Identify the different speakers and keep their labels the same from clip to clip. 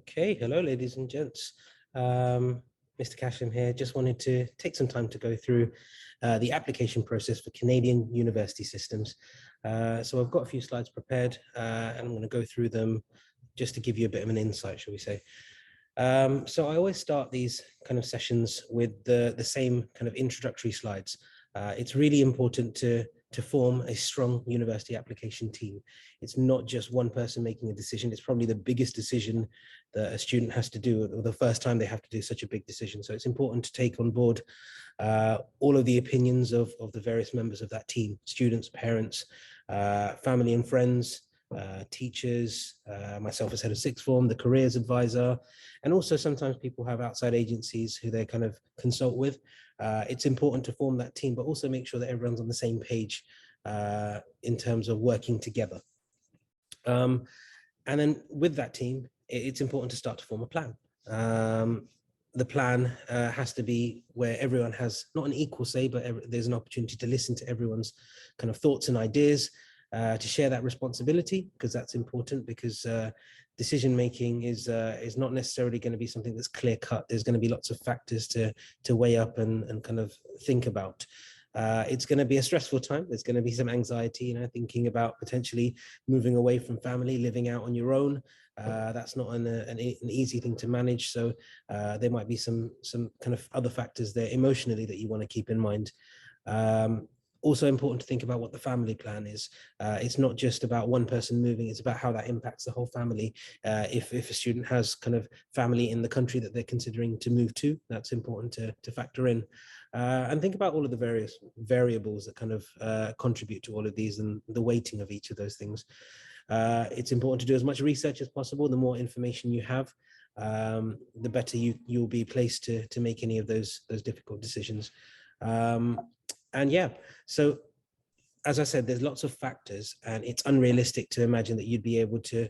Speaker 1: Okay, hello, ladies and gents. Mr. Casham here. Just wanted to take some time to go through the application process for Canadian university systems. So I've got a few slides prepared, and I'm going to go through them just to give you a bit of an insight, shall we say. So I always start these kind of sessions with the same kind of introductory slides. It's really important to form a strong university application team. It's not just one person making a decision. It's probably the biggest decision that a student has to do, or the first time they have to do such a big decision. So it's important to take on board all of the opinions of the various members of that team: students, parents, family and friends, teachers, myself as head of sixth form, the careers advisor, and also sometimes people have outside agencies who they kind of consult with. It's important to form that team, but also make sure that everyone's on the same page in terms of working together. And then with that team, it's important to start to form a plan. The plan has to be where everyone has not an equal say, but there's an opportunity to listen to everyone's kind of thoughts and ideas, to share that responsibility, because that's important, because decision making is not necessarily going to be something that's clear cut. There's going to be lots of factors to weigh up and kind of think about. It's going to be a stressful time. There's going to be some anxiety, thinking about potentially moving away from family, living out on your own. That's not an easy thing to manage. So there might be some kind of other factors there emotionally that you want to keep in mind. Also important to think about what the family plan is. It's not just about one person moving, it's about how that impacts the whole family. If a student has kind of family in the country that they're considering to move to, that's important to factor in. And think about all of the various variables that kind of contribute to all of these and the weighting of each of those things. It's important to do as much research as possible. The more information you have, the better you'll be placed to make any of those difficult decisions. And yeah, so as I said, there's lots of factors, and it's unrealistic to imagine that you'd be able to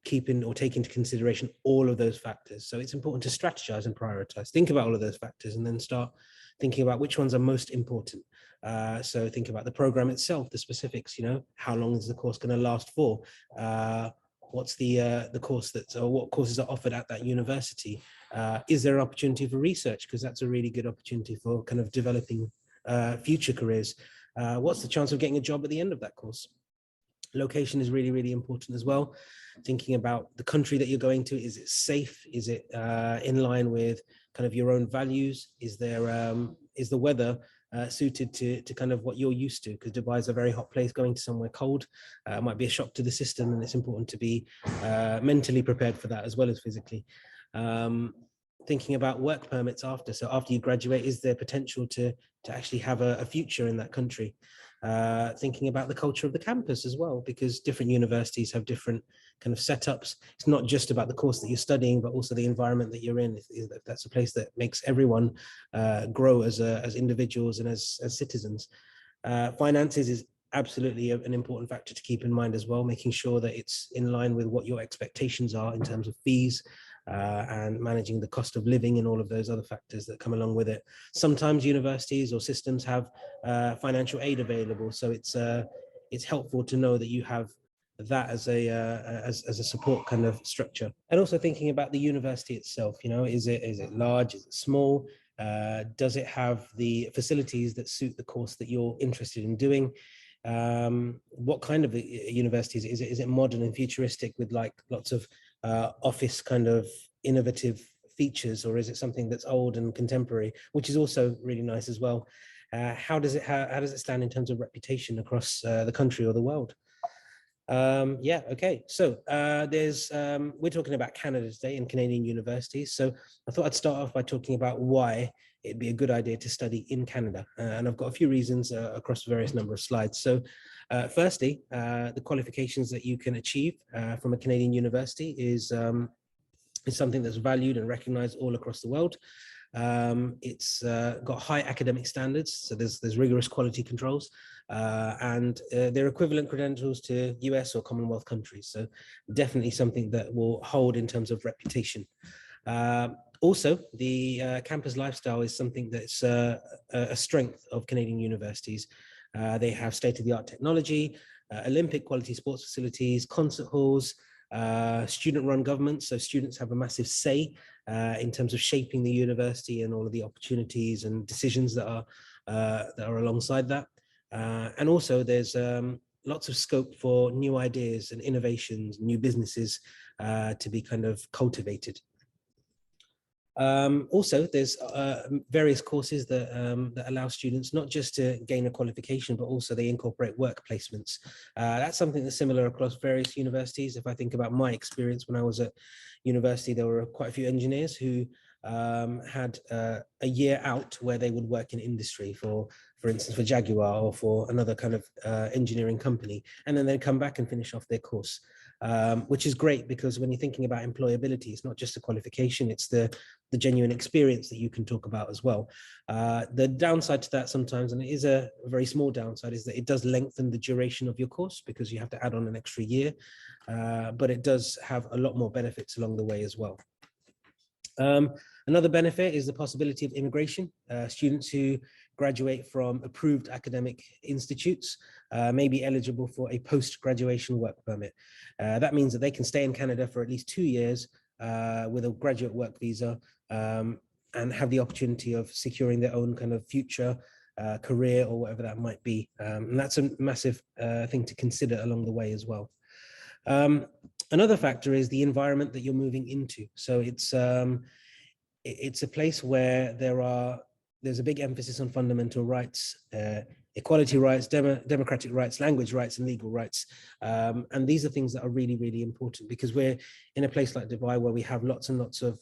Speaker 1: keep in or take into consideration all of those factors. So it's important to strategize and prioritize. Think about all of those factors and then start thinking about which ones are most important. So think about the program itself, the specifics, how long is the course going to last for? What's the course or what courses are offered at that university? Is there an opportunity for research? Because that's a really good opportunity for kind of developing future careers. What's the chance of getting a job at the end of that course? Location is really, really important as well. Thinking about the country that you're going to, is it safe? Is it in line with kind of your own values? Is the weather suited to kind of what you're used to? Because Dubai is a very hot place. Going to somewhere cold might be a shock to the system, and it's important to be mentally prepared for that as well as physically. Thinking about work permits after. So after you graduate, is there potential to actually have a future in that country? Thinking about the culture of the campus as well, because different universities have different kind of setups. It's not just about the course that you're studying, but also the environment that you're in. If that's a place that makes everyone grow as individuals and as citizens. Finances is absolutely an important factor to keep in mind as well, making sure that it's in line with what your expectations are in terms of fees, and managing the cost of living and all of those other factors that come along with it. Sometimes universities or systems have financial aid available, so it's helpful to know that you have that as a support kind of structure. And also thinking about the university itself, is it large, is it small? Does it have the facilities that suit the course that you're interested in doing? What kind of university is it? Is it modern and futuristic with like lots of office kind of innovative features, or is it something that's old and contemporary, which is also really nice as well? How does it stand in terms of reputation across the country or the world? Yeah, okay. So we're talking about Canada today and Canadian universities. So I thought I'd start off by talking about why it'd be a good idea to study in Canada. And I've got a few reasons across a various number of slides. So firstly, the qualifications that you can achieve from a Canadian university is something that's valued and recognized all across the world. It's got high academic standards, so there's rigorous quality controls, and they're equivalent credentials to US or Commonwealth countries. So definitely something that will hold in terms of reputation. Also, the campus lifestyle is something that's a strength of Canadian universities. They have state-of-the-art technology, Olympic quality sports facilities, concert halls, student-run government, so students have a massive say in terms of shaping the university and all of the opportunities and decisions that are alongside that. And also there's lots of scope for new ideas and innovations, new businesses to be kind of cultivated. Also, there's various courses that, that allow students not just to gain a qualification, but also they incorporate work placements. That's something that's similar across various universities. If I think about my experience when I was at university, there were quite a few engineers who had a year out where they would work in industry for instance, for Jaguar or for another kind of engineering company, and then they'd come back and finish off their course. Which is great because when you're thinking about employability, it's not just a qualification, it's the genuine experience that you can talk about as well. The downside to that sometimes, and it is a very small downside, is that it does lengthen the duration of your course because you have to add on an extra year, but it does have a lot more benefits along the way as well. Another benefit is the possibility of immigration. Students who graduate from approved academic institutes may be eligible for a post-graduation work permit. That means that they can stay in Canada for at least 2 years with a graduate work visa and have the opportunity of securing their own kind of future career or whatever that might be. And that's a massive thing to consider along the way as well. Another factor is the environment that you're moving into. So it's a place where there's a big emphasis on fundamental rights, equality rights, democratic rights, language rights, and legal rights. And these are things that are really, really important because we're in a place like Dubai where we have lots and lots of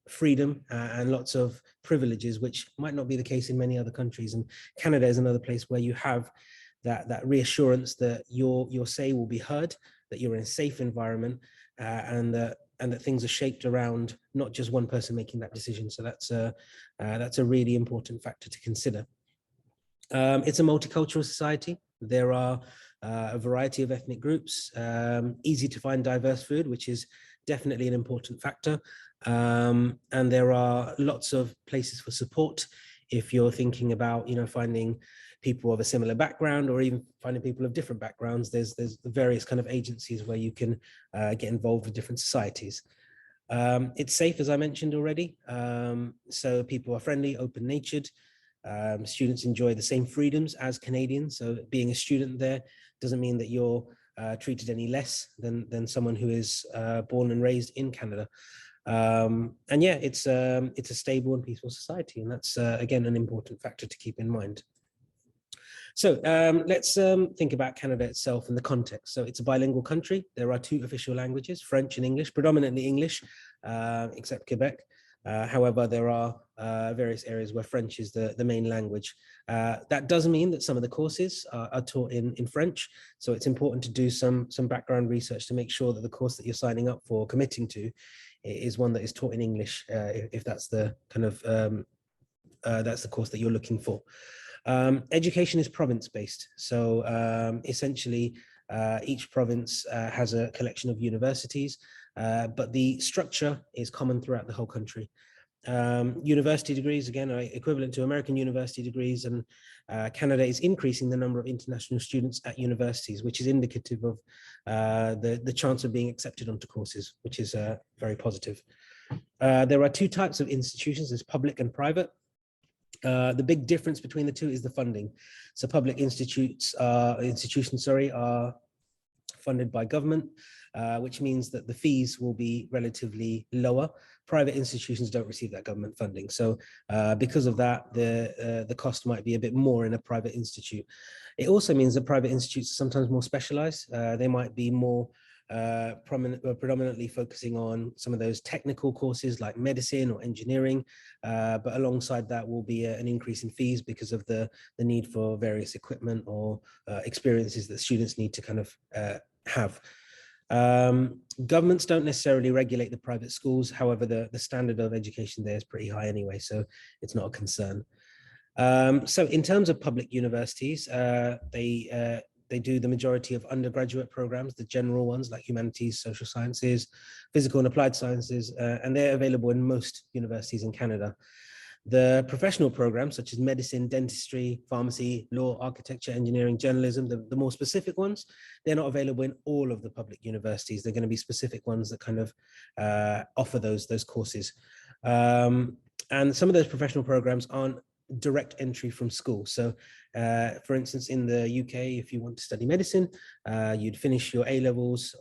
Speaker 1: freedom and lots of privileges, which might not be the case in many other countries. And Canada is another place where you have that reassurance that your say will be heard, that you're in a safe environment, and that things are shaped around not just one person making that decision. So that's a really important factor to consider. It's a multicultural society. There are a variety of ethnic groups, easy to find diverse food, which is definitely an important factor. And there are lots of places for support if you're thinking about, finding people of a similar background or even finding people of different backgrounds. There's various kind of agencies where you can get involved with different societies. It's safe, as I mentioned already. So people are friendly, open-natured. Students enjoy the same freedoms as Canadians. So being a student there doesn't mean that you're treated any less than someone who is born and raised in Canada. And yeah, it's a stable and peaceful society. And that's, again, an important factor to keep in mind. So let's think about Canada itself and the context. So it's a bilingual country. There are 2 official languages, French and English, predominantly English, except Quebec. However, there are various areas where French is the main language. That does mean that some of the courses are taught in French. So it's important to do some background research to make sure that the course that you're signing up for, committing to, is one that is taught in English, if that's the kind of, that's the course that you're looking for. Education is province-based. So essentially, each province has a collection of universities, but the structure is common throughout the whole country. University degrees, again, are equivalent to American university degrees, and Canada is increasing the number of international students at universities, which is indicative of the chance of being accepted onto courses, which is very positive. There are 2 types of institutions, there's public and private. The big difference between the 2 is the funding. So public institutions are funded by government, which means that the fees will be relatively lower. Private institutions don't receive that government funding. So because of that, the cost might be a bit more in a private institute. It also means that private institutes are sometimes more specialized. They might be more predominantly focusing on some of those technical courses like medicine or engineering, but alongside that will be an increase in fees because of the need for various equipment or experiences that students need to kind of have. Governments don't necessarily regulate the private schools. However, the standard of education there is pretty high anyway, so it's not a concern. So in terms of public universities, they do the majority of undergraduate programs, the general ones like humanities, social sciences, physical and applied sciences, and they're available in most universities in Canada. The professional programs such as medicine, dentistry, pharmacy, law, architecture, engineering, journalism, the more specific ones, they're not available in all of the public universities. They're going to be specific ones that kind of offer those courses. And some of those professional programs aren't direct entry from school. So for instance, in the UK, if you want to study medicine, you'd finish your A-levels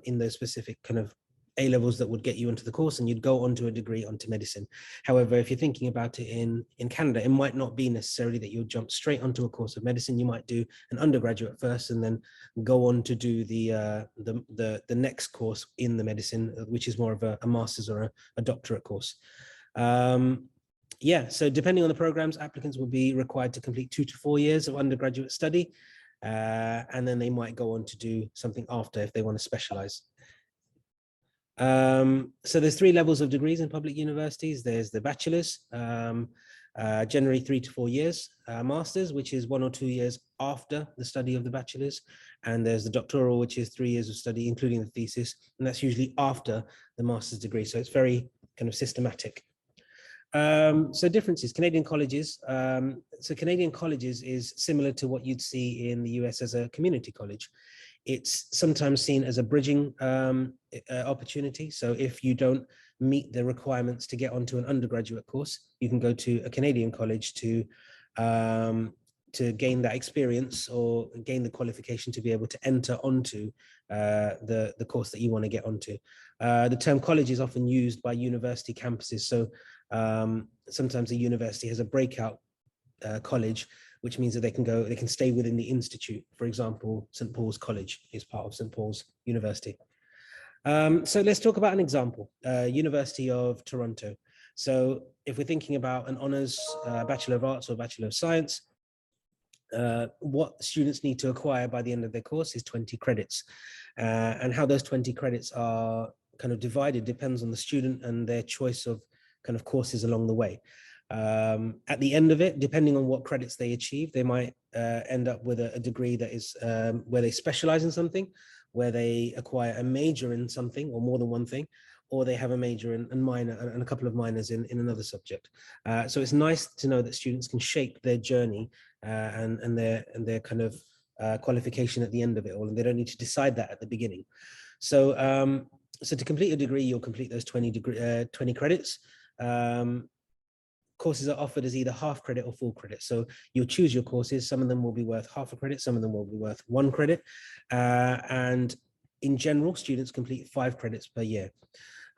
Speaker 1: in those specific kind of A-levels that would get you into the course, and you'd go on to a degree onto medicine. However, if you're thinking about it in Canada, it might not be necessarily that you'll jump straight onto a course of medicine. You might do an undergraduate first and then go on to do the next course in the medicine, which is more of a master's or a doctorate course. Yeah, so depending on the programs, applicants will be required to complete 2 to 4 years of undergraduate study, and then they might go on to do something after if they want to specialize. So there's 3 levels of degrees in public universities. There's the bachelor's, generally 3 to 4 years, master's, which is 1 or 2 years after the study of the bachelor's, and there's the doctoral, which is 3 years of study, including the thesis, and that's usually after the master's degree. So it's very kind of systematic. So differences, Canadian colleges. So Canadian colleges is similar to what you'd see in the US as a community college. It's sometimes seen as a bridging opportunity. So if you don't meet the requirements to get onto an undergraduate course, you can go to a Canadian college to gain that experience or gain the qualification to be able to enter onto the course that you want to get onto. The term college is often used by university campuses. So sometimes a university has a breakout college, which means that they can stay within the institute. For example, St. Paul's College is part of St. Paul's University. So let's talk about an example, University of Toronto. So if we're thinking about an honors, Bachelor of Arts or Bachelor of Science, what students need to acquire by the end of their course is 20 credits. And how those 20 credits are kind of divided depends on the student and their choice of kind of courses along the way. At the end of it, depending on what credits they achieve, they might end up with a degree that is where they specialize in something, where they acquire a major in something or more than one thing, or they have a major and minor and a couple of minors in another subject. So it's nice to know that students can shape their journey and their kind of qualification at the end of it all, and they don't need to decide that at the beginning. So so to complete a degree, you'll complete those 20 credits. Courses are offered as either half credit or full credit. So you'll choose your courses. Some of them will be worth half a credit, some of them will be worth 1 credit. And in general, students complete 5 credits per year.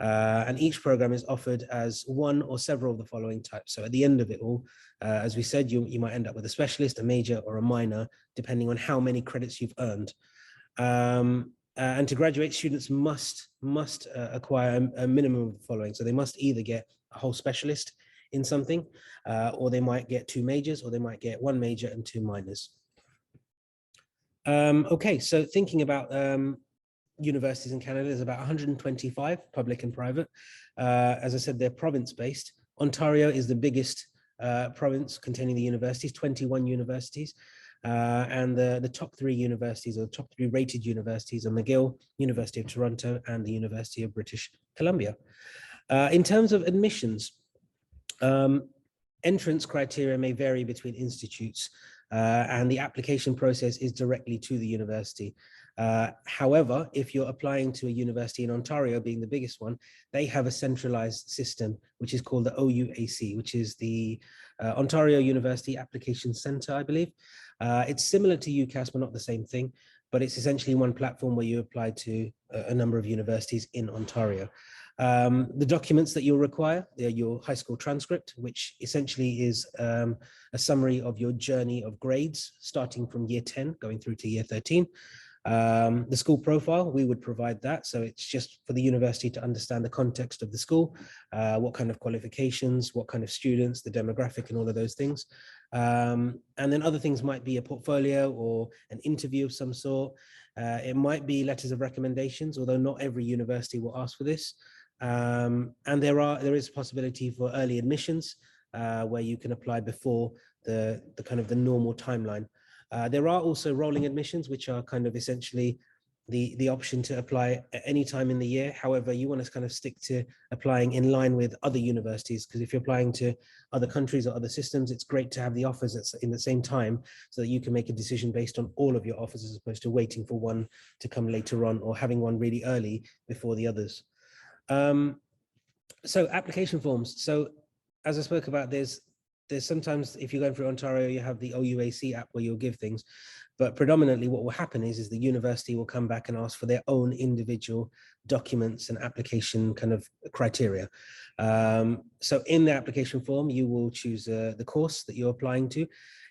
Speaker 1: And each program is offered as one or several of the following types. So at the end of it all, as we said, you might end up with a specialist, a major, or a minor, depending on how many credits you've earned. And to graduate, students must acquire a minimum of the following. So they must either get a whole specialist in something, or they might get 2 majors, or they might get 1 major and 2 minors. Okay, so thinking about universities in Canada, there's about 125, public and private. As I said, they're province-based. Ontario is the biggest province containing the universities, 21 universities. And the top 3 universities, or the top 3 rated universities, are McGill, University of Toronto, and the University of British Columbia. In terms of admissions, entrance criteria may vary between institutes, and the application process is directly to the university. However, if you're applying to a university in Ontario, being the biggest one, they have a centralized system, which is called the OUAC, which is the Ontario University Application Center, I believe. It's similar to UCAS, but not the same thing, but it's essentially one platform where you apply to a number of universities in Ontario. The documents that you'll require, they're your high school transcript, which essentially is a summary of your journey of grades, starting from year 10, going through to year 13. The school profile, we would provide that. So it's just for the university to understand the context of the school, what kind of qualifications, what kind of students, the demographic and all of those things. And then other things might be a portfolio or an interview of some sort. It might be letters of recommendations, although not every university will ask for this. And there is a possibility for early admissions where you can apply before the kind of the normal timeline. There are also rolling admissions, which are kind of essentially the option to apply at any time in the year. However, you want to kind of stick to applying in line with other universities, because if you're applying to other countries or other systems, it's great to have the offers in the same time so that you can make a decision based on all of your offers as opposed to waiting for one to come later on or having one really early before the others. So application forms. So as I spoke about, there's sometimes if you're going through Ontario, you have the OUAC app where you'll give things, but predominantly what will happen is the university will come back and ask for their own individual documents and application kind of criteria. So in the application form, you will choose the course that you're applying to.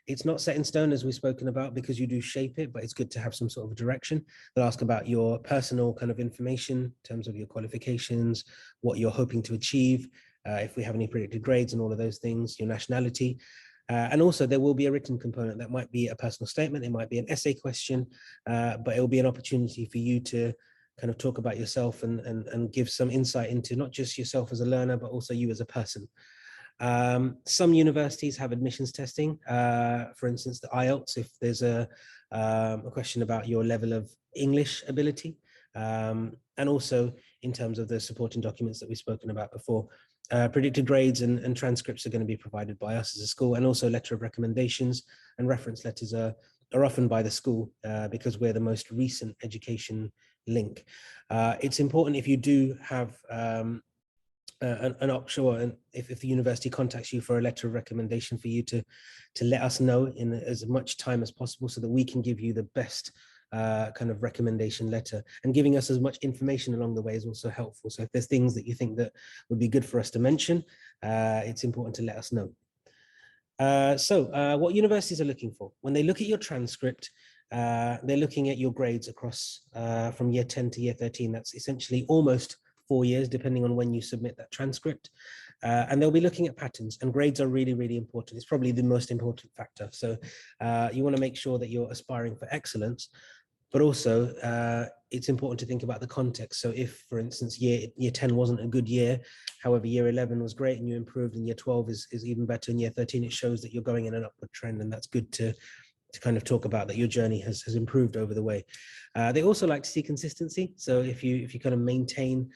Speaker 1: It's not set in stone, as we've spoken about, because you do shape it, but it's good to have some sort of direction. They'll ask about your personal kind of information in terms of your qualifications, what you're hoping to achieve, if we have any predicted grades and all of those things, your nationality. And also there will be a written component that might be a personal statement, it might be an essay question, but it will be an opportunity for you to kind of talk about yourself and give some insight into not just yourself as a learner, but also you as a person. Some universities have admissions testing, for instance, the IELTS, if there's a question about your level of English ability, and also in terms of the supporting documents that we've spoken about before. Predicted grades and transcripts are going to be provided by us as a school, and also letter of recommendations and reference letters are often by the school because we're the most recent education link. It's important if you do have an option, and if the university contacts you for a letter of recommendation, for you to let us know in as much time as possible so that we can give you the best kind of recommendation letter. And giving us as much information along the way is also helpful. So if there's things that you think that would be good for us to mention, it's important to let us know. So what universities are looking for when they look at your transcript, they're looking at your grades across from year 10 to year 13. That's essentially almost 4 years, depending on when you submit that transcript. And they'll be looking at patterns, and grades are really, really important. It's probably the most important factor. So you want to make sure that you're aspiring for excellence, but also it's important to think about the context. So if, for instance, year 10 wasn't a good year, however, year 11 was great and you improved, and year 12 is even better, and year 13, it shows that you're going in an upward trend, and that's good to kind of talk about that your journey has improved over the way. They also like to see consistency. So if you kind of maintain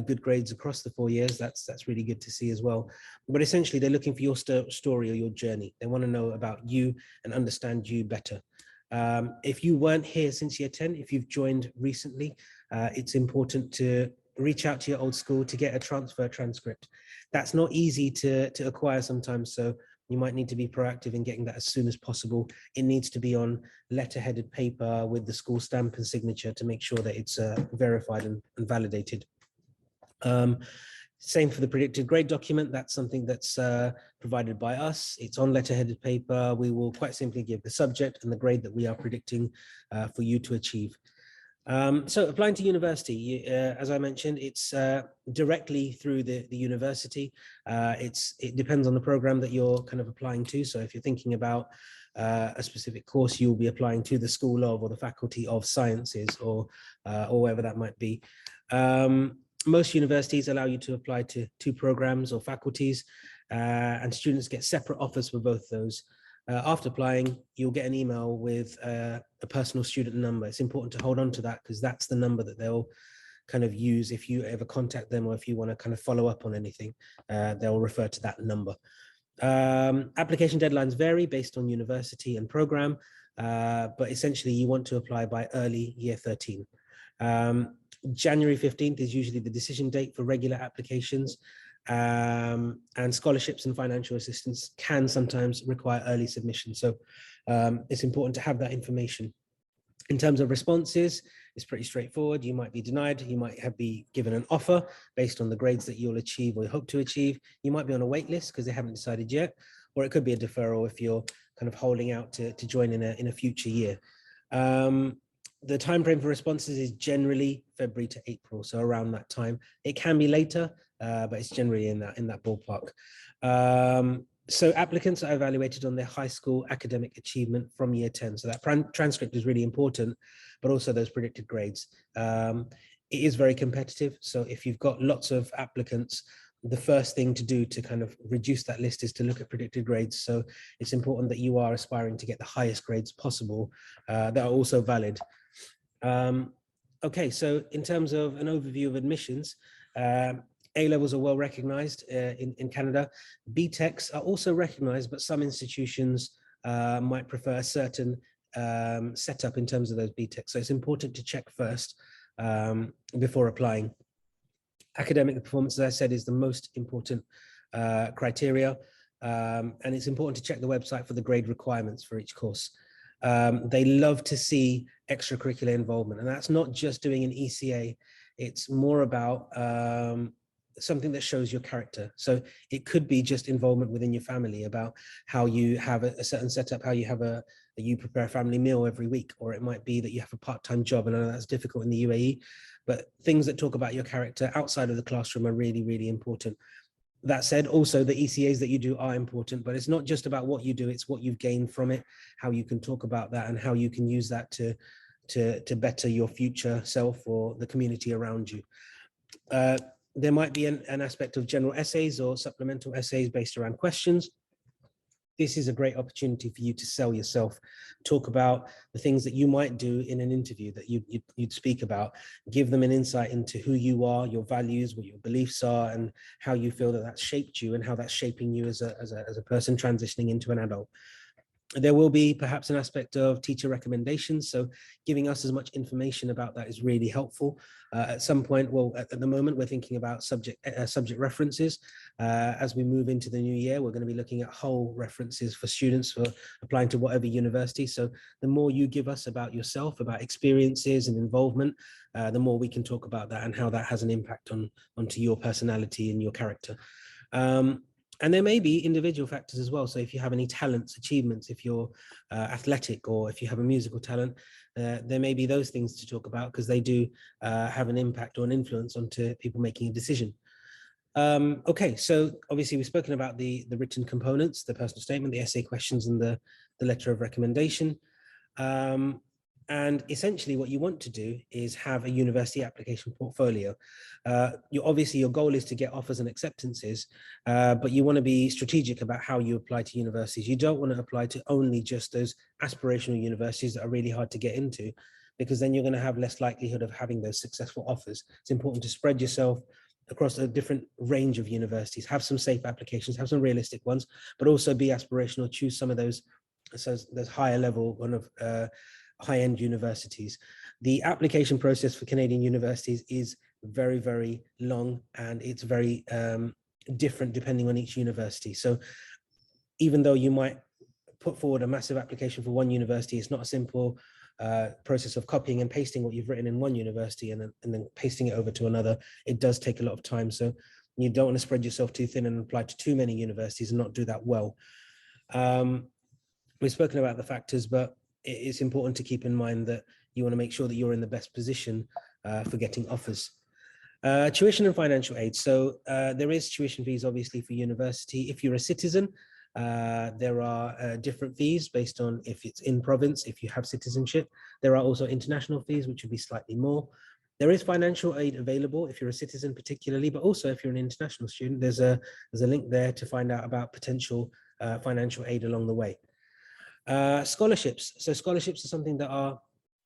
Speaker 1: good grades across the 4 years, that's really good to see as well. But essentially, they're looking for your story or your journey. They want to know about you and understand you better. If you weren't here since year 10, if you've joined recently, it's important to reach out to your old school to get a transfer transcript. That's not easy to acquire sometimes, so you might need to be proactive in getting that as soon as possible. It needs to be on letter-headed paper with the school stamp and signature to make sure that it's verified and validated. Same for the predicted grade document. That's something that's provided by us. It's on letter-headed paper. We will quite simply give the subject and the grade that we are predicting for you to achieve. So applying to university, as I mentioned, it's directly through the university. It depends on the program that you're kind of applying to. So if you're thinking about a specific course, you'll be applying to the School of or the Faculty of Sciences or wherever that might be. Most universities allow you to apply to 2 programs or faculties, and students get separate offers for both those. After applying, you'll get an email with a personal student number. It's important to hold on to that because that's the number that they'll kind of use if you ever contact them, or if you want to kind of follow up on anything, they'll refer to that number. Application deadlines vary based on university and program, but essentially you want to apply by early year 13. January 15th is usually the decision date for regular applications, and scholarships and financial assistance can sometimes require early submission. So it's important to have that information. In terms of responses, it's pretty straightforward. You might be denied, you might be given an offer based on the grades that you'll achieve or hope to achieve. You might be on a wait list because they haven't decided yet, or it could be a deferral if you're kind of holding out to join in a future year. The time frame for responses is generally February to April, so around that time. It can be later, but it's generally in that ballpark. So applicants are evaluated on their high school academic achievement from year 10. So that transcript is really important, but also those predicted grades. It is very competitive. So if you've got lots of applicants, the first thing to do to kind of reduce that list is to look at predicted grades. So it's important that you are aspiring to get the highest grades possible that are also valid. Okay, so in terms of an overview of admissions, A-levels are well recognized in Canada. BTECs are also recognized, but some institutions might prefer a certain setup in terms of those BTECs. So it's important to check first before applying. Academic performance, as I said, is the most important criteria. And it's important to check the website for the grade requirements for each course. They love to see extracurricular involvement, and that's not just doing an ECA. It's more about something that shows your character. So it could be just involvement within your family, about how you have a certain setup, how you have you prepare a family meal every week, or it might be that you have a part-time job. And I know that's difficult in the UAE, but things that talk about your character outside of the classroom are really, really important. That said, also the ECAs that you do are important, but it's not just about what you do, it's what you've gained from it, how you can talk about that, and how you can use that to better your future self or the community around you. There might be an aspect of general essays or supplemental essays based around questions. This is a great opportunity for you to sell yourself, talk about the things that you might do in an interview that you'd speak about, give them an insight into who you are, your values, what your beliefs are, and how you feel that that's shaped you and how that's shaping you as a person transitioning into an adult. There will be perhaps an aspect of teacher recommendations. So giving us as much information about that is really helpful. At some point, well, at the moment, we're thinking about subject references. As we move into the new year, we're going to be looking at whole references for students for applying to whatever university. So the more you give us about yourself, about experiences and involvement, the more we can talk about that and how that has an impact onto your personality and your character. And there may be individual factors as well. So if you have any talents, achievements, if you're athletic, or if you have a musical talent, there may be those things to talk about, because they do have an impact or an influence onto people making a decision. Okay, so obviously we've spoken about the written components, the personal statement, the essay questions, and the letter of recommendation. And essentially what you want to do is have a university application portfolio. Obviously your goal is to get offers and acceptances, but you want to be strategic about how you apply to universities. You don't want to apply to only just those aspirational universities that are really hard to get into, because then you're going to have less likelihood of having those successful offers. It's important to spread yourself across a different range of universities, have some safe applications, have some realistic ones, but also be aspirational, choose some of those higher level kind of high-end universities. The application process for Canadian universities is very, very long, and it's very different depending on each university. So even though you might put forward a massive application for one university, it's not a simple process of copying and pasting what you've written in one university and then pasting it over to another. It does take a lot of time. So you don't want to spread yourself too thin and apply to too many universities and not do that well. We've spoken about the factors, but it's important to keep in mind that you want to make sure that you're in the best position for getting offers. Tuition and financial aid. So there is tuition fees, obviously, for university. If you're a citizen, there are different fees based on if it's in province, if you have citizenship. There are also international fees, which would be slightly more. There is financial aid available if you're a citizen particularly, but also if you're an international student, there's a link there to find out about potential financial aid along the way. Scholarships. So scholarships are something that are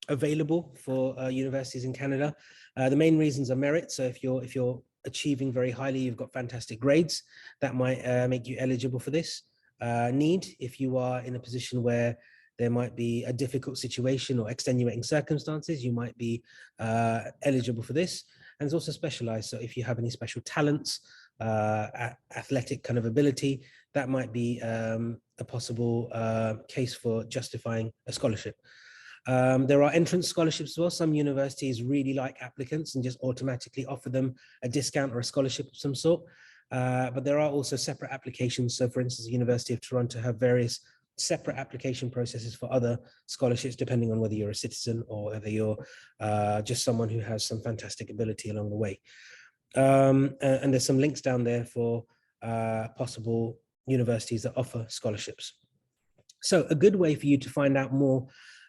Speaker 1: available for universities in Canada. The main reasons are merit. So if you're achieving very highly, you've got fantastic grades, that might make you eligible for this. Need, if you are in a position where there might be a difficult situation or extenuating circumstances, you might be eligible for this. And it's also specialized. So if you have any special talents, athletic kind of ability, that might be a possible case for justifying a scholarship. There are entrance scholarships as well. Some universities really like applicants and just automatically offer them a discount or a scholarship of some sort. But there are also separate applications. So for instance, the University of Toronto have various separate application processes for other scholarships, depending on whether you're a citizen or whether you're just someone who has some fantastic ability along the way. And there's some links down there for possible universities that offer scholarships. So a good way for you to find out more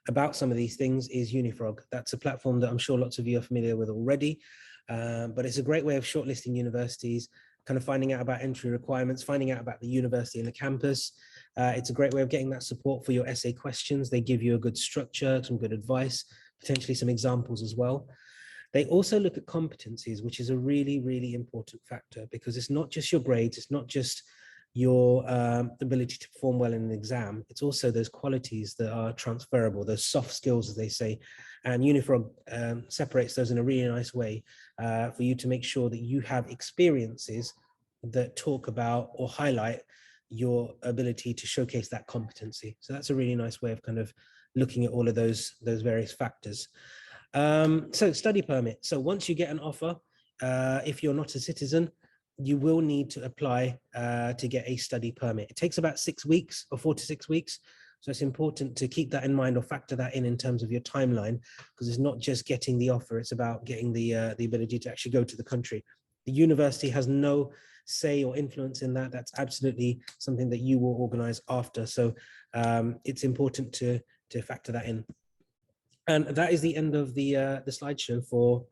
Speaker 1: about some of these things is Unifrog. That's a platform that I'm sure lots of you are familiar with already, but it's a great way of shortlisting universities, kind of finding out about entry requirements, finding out about the university and the campus. It's a great way of getting that support for your essay questions. They give you a good structure, some good advice, potentially some examples as well. They also look at competencies, which is a really, really important factor, because it's not just your grades, it's not just your ability to perform well in an exam, it's also those qualities that are transferable, those soft skills, as they say. And Unifrog separates those in a really nice way for you to make sure that you have experiences that talk about or highlight your ability to showcase that competency. So that's a really nice way of kind of looking at all of those various factors. So study permit. So once you get an offer, if you're not a citizen, you will need to apply to get a study permit. It takes about 6 weeks or 4 to 6 weeks. So it's important to keep that in mind or factor that in terms of your timeline, because it's not just getting the offer, it's about getting the ability to actually go to the country. The university has no say or influence in that. That's absolutely something that you will organize after. So it's important to factor that in. And that is the end of the slideshow for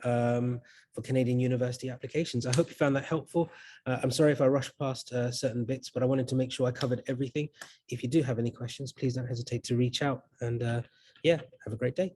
Speaker 1: Canadian university applications. I hope you found that helpful. I'm sorry if I rushed past certain bits, but I wanted to make sure I covered everything. If you do have any questions, please don't hesitate to reach out. And yeah, have a great day.